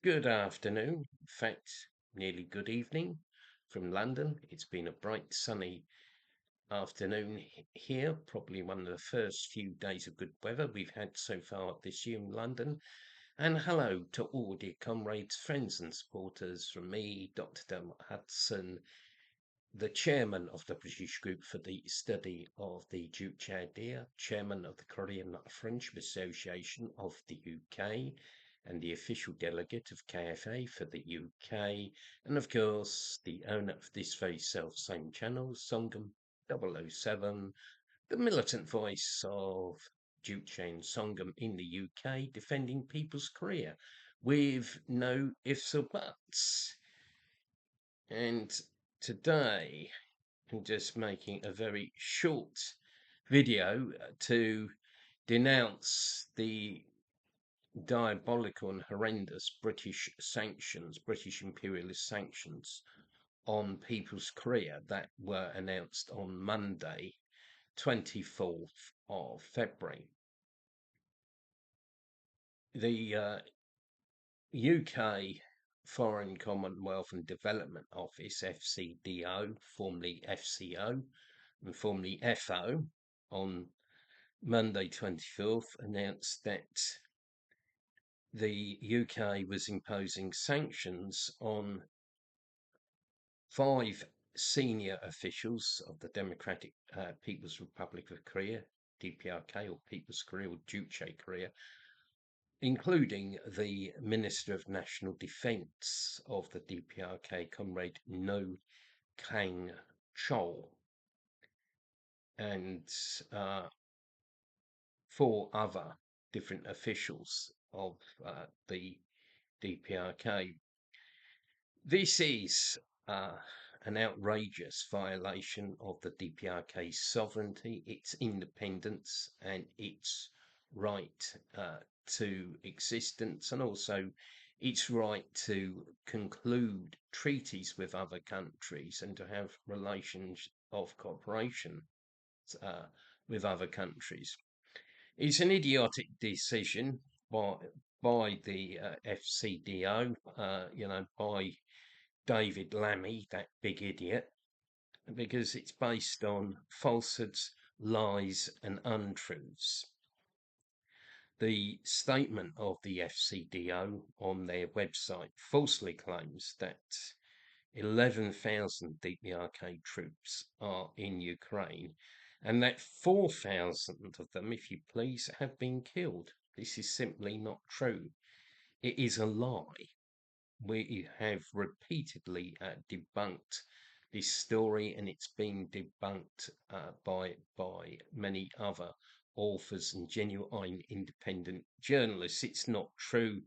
Good afternoon. In fact, nearly good evening from London. It's been a bright, sunny afternoon here. Probably one of the first few days of good weather we've had so far this year in London. And hello to all dear comrades, friends, and supporters from me, Dr. Dermot Hudson, the chairman of the British Group for the Study of the Juche idea, chairman of the Korean Friendship Association of the UK, and the official delegate of KFA for the UK, and of course the owner of this very self-same channel, Songam 007, the militant voice of Juche and Songam in the UK, defending people's career with no ifs or buts. And today I'm just making a very short video to denounce the diabolical and horrendous British sanctions, British imperialist sanctions on people's career that were announced on Monday, 24th of February. The UK Foreign Commonwealth and Development Office, FCDO, formerly FCO, and formerly FO, on Monday 24th, announced that the UK was imposing sanctions on 5 senior officials of the Democratic People's Republic of Korea, DPRK, or People's Korea, or Juche Korea, including the Minister of National Defence of the DPRK, Comrade No Kang Chol, and 4 other different officials of the DPRK. This is an outrageous violation of the DPRK's sovereignty, its independence, and its right to existence, and also its right to conclude treaties with other countries and to have relations of cooperation with other countries. It's an idiotic decision by the FCDO, by David Lammy, that big idiot, because it's based on falsehoods, lies, and untruths. The statement of the FCDO on their website falsely claims that 11,000 DPRK troops are in Ukraine and that 4,000 of them, if you please, have been killed. This is simply not true. It is a lie. We have repeatedly debunked this story, and it's been debunked by many other authors and genuine independent journalists. It's not true.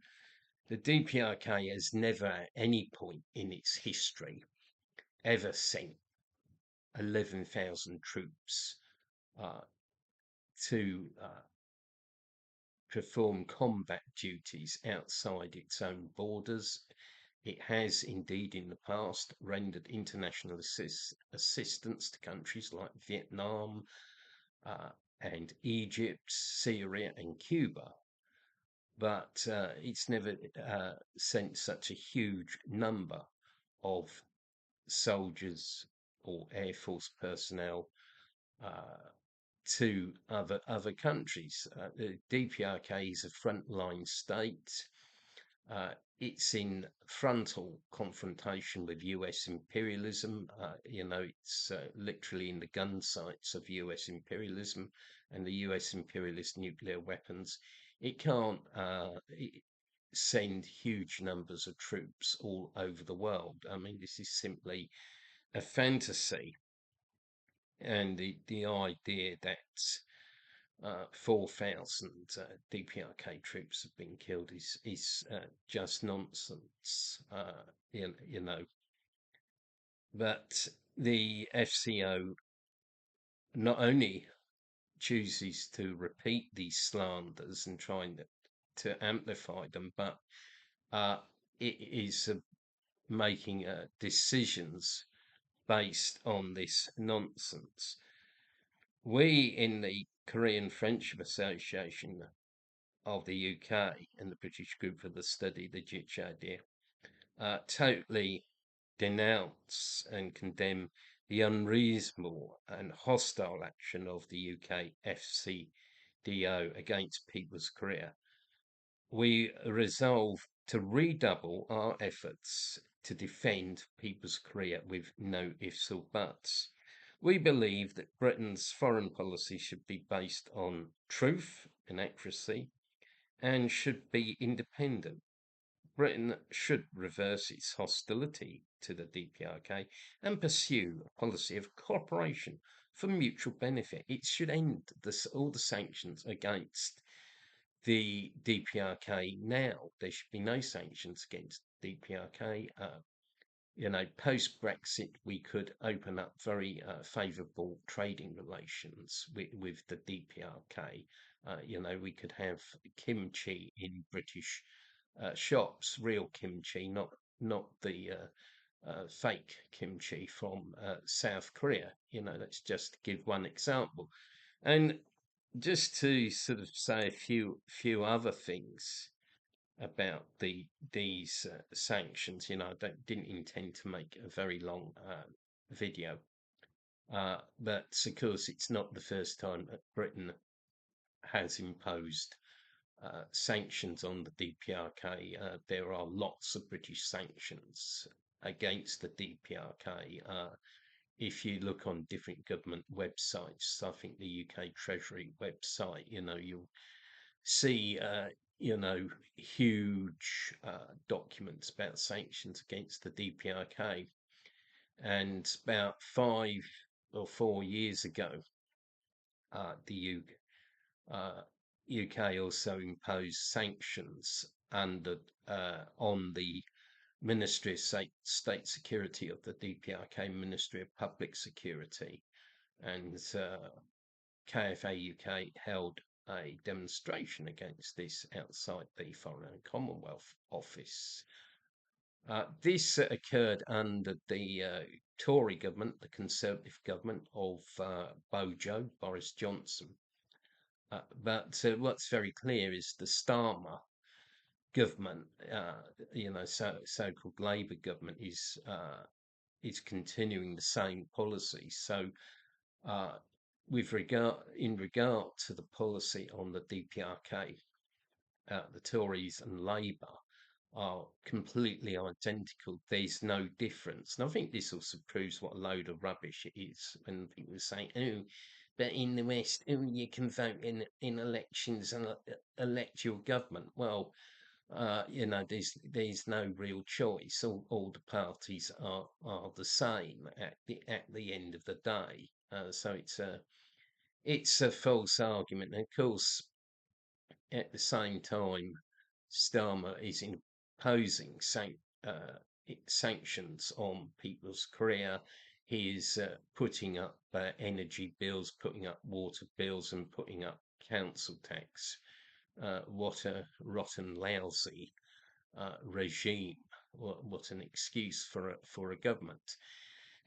The DPRK has never at any point in its history ever sent 11,000 troops to perform combat duties outside its own borders. It has indeed in the past rendered international assistance to countries like Vietnam and Egypt, Syria, and Cuba. But it's never sent such a huge number of soldiers or Air Force personnel to other countries. The DPRK is a frontline state. It's in frontal confrontation with US imperialism. It's literally in the gun sights of US imperialism and the US imperialist nuclear weapons. It can't send huge numbers of troops all over the world. I mean, this is simply a fantasy. And the idea that 4,000 DPRK troops have been killed is just nonsense, you know. But the FCO not only chooses to repeat these slanders and trying to amplify them, but it is making decisions based on this nonsense. We in the Korean Friendship Association of the UK and the British group for the study, the Juche idea, totally denounce and condemn the unreasonable and hostile action of the UK FCDO against People's Korea. We resolve to redouble our efforts to defend People's Korea with no ifs or buts. We believe that Britain's foreign policy should be based on truth and accuracy and should be independent. Britain should reverse its hostility to the DPRK and pursue a policy of cooperation for mutual benefit. It should end all the sanctions against the DPRK now. There should be no sanctions against DPRK. Post Brexit, we could open up very favourable trading relations with the DPRK. We could have kimchi in British shops, real kimchi, not the fake kimchi from South Korea. Let's just give one example. And just to sort of say a few other things about these sanctions, I didn't intend to make a very long video, but of course it's not the first time that Britain has imposed sanctions on the DPRK. There are lots of British sanctions against the DPRK. If you look on different government websites, I think the UK Treasury website, you'll see, huge documents about sanctions against the DPRK. And about 5 or 4 years ago, the UK also imposed sanctions on the Ministry of State Security of the DPRK, Ministry of Public Security, and KFA UK held a demonstration against this outside the Foreign and Commonwealth Office. This occurred under the Tory government, the Conservative government of Bojo, Boris Johnson. But what's very clear is the Starmer government, so-called Labour government, is continuing the same policy. So, in regard to the policy on the DPRK, the Tories and Labour are completely identical. There's no difference. And I think this also proves what a load of rubbish it is when people say, oh, but in the West, oh, you can vote in elections and elect your government. Well, there's no real choice. All the parties are the same at the end of the day. So it's a false argument. And of course, at the same time, Starmer is imposing sanctions on People's Korea. He is putting up energy bills, putting up water bills, and putting up council tax. What a rotten, lousy regime! What an excuse for a government.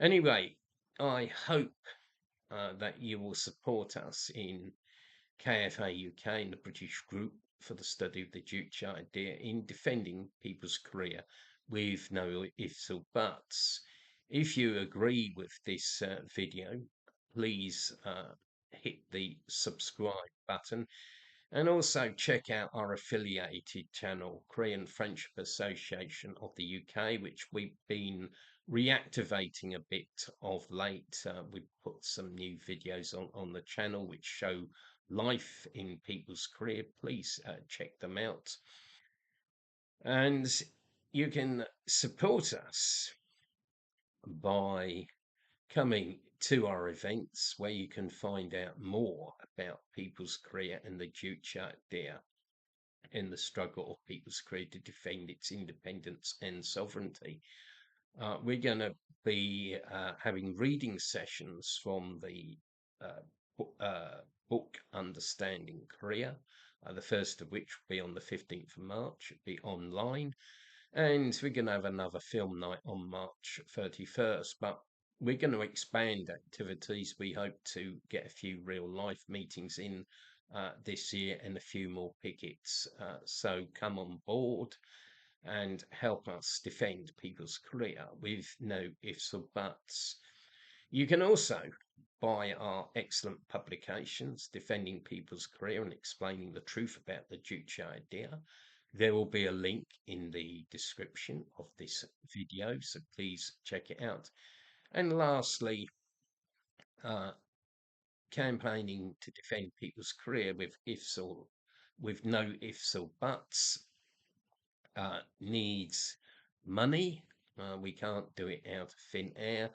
Anyway, I hope that you will support us in KFA UK and the British group for the study of the Juche idea in defending People's Korea with no ifs or buts. If you agree with this video, please hit the subscribe button. And also check out our affiliated channel, Korean Friendship Association of the UK, which we've been reactivating a bit of late. We've put some new videos on the channel which show life in People's Korea. Please check them out. And you can support us by coming to our events where you can find out more about People's Korea and the Juche idea in the struggle of People's Korea to defend its independence and sovereignty. We're going to be having reading sessions from the book Understanding Korea, the first of which will be on the 15th of March. It'll be online. And we're going to have another film night on March 31st. But we're going to expand activities. We hope to get a few real life meetings in this year and a few more pickets. So come on board and help us defend people's career with no ifs or buts. You can also buy our excellent publications, Defending People's Career and Explaining the Truth About the Juche Idea. There will be a link in the description of this video, so please check it out. And lastly, campaigning to defend people's career with no ifs or buts needs money. We can't do it out of thin air.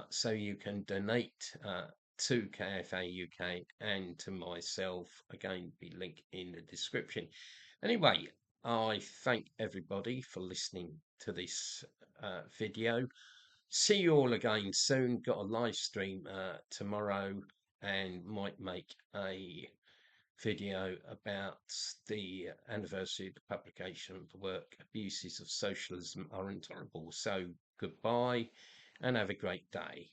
So you can donate to KFA UK and to myself. Again, be linked in the description. Anyway, I thank everybody for listening to this video. See you all again soon. Got a live stream tomorrow and might make a video about the anniversary of the publication of the work Abuses of Socialism Are Intolerable. So goodbye and have a great day.